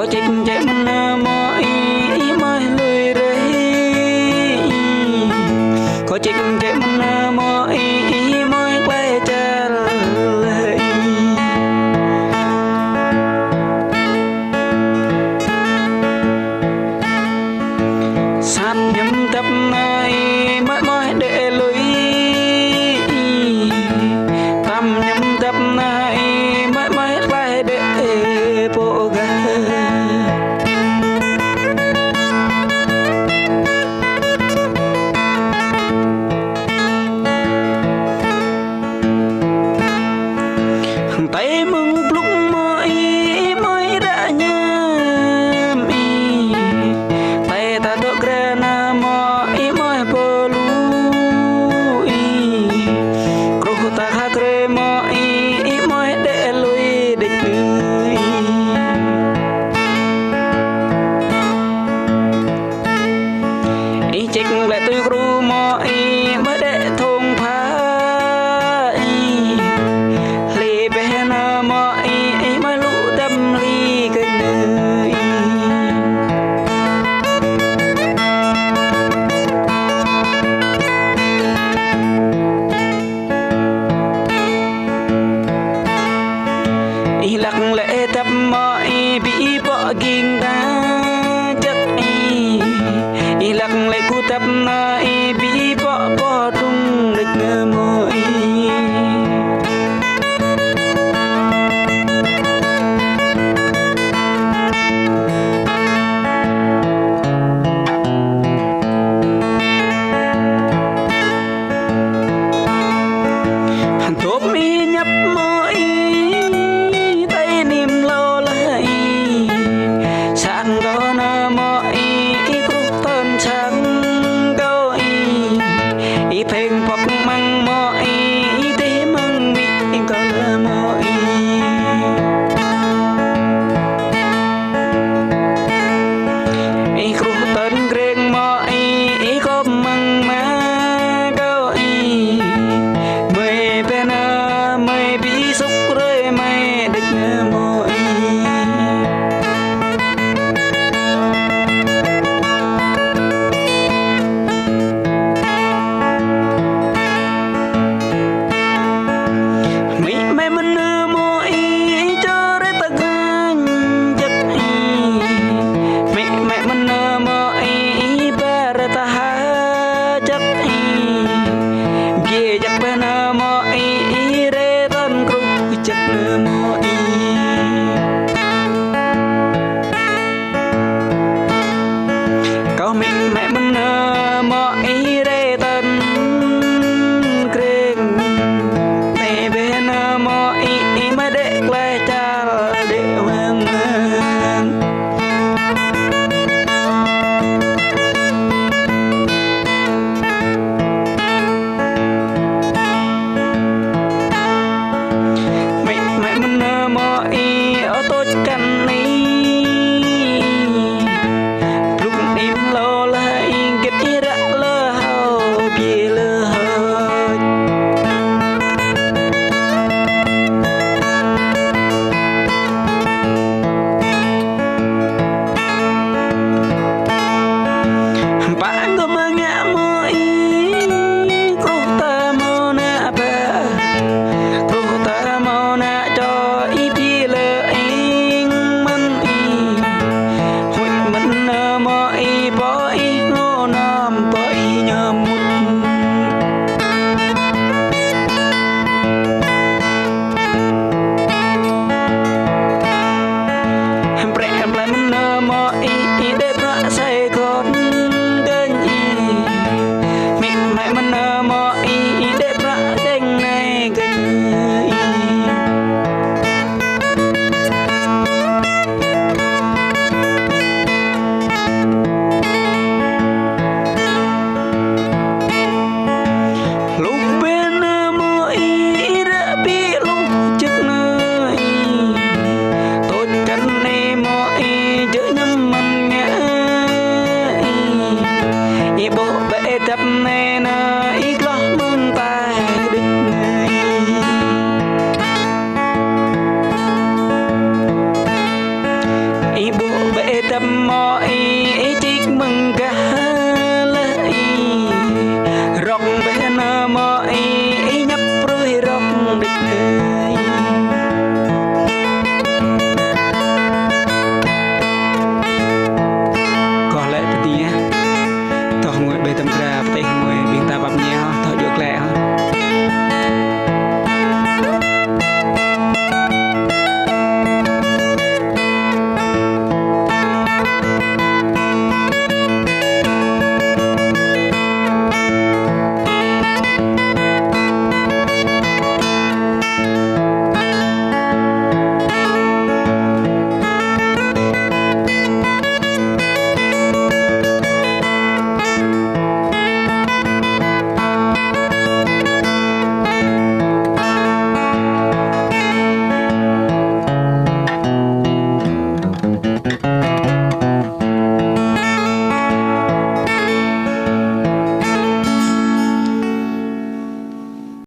có trách chạy mình mọi mới lười đấy có trách chạy mình mọi mới quay trở lại sát nhắm tập này mới mới để lối tâm nhắm tập này mới mới quay để bộ ga tay mừng lúc mới mới đã nhầm tay ta đốt ra na mới mới bơ lui kru ta khắc re mới mới để lui địch tươi ý check lại tôi kru mới mới để thùng phá mới lũ tâm ly cái nơi ý lặng lẽ tập mọi bị bỏ kinh ta chất ý lặng lẽ cu tập nơi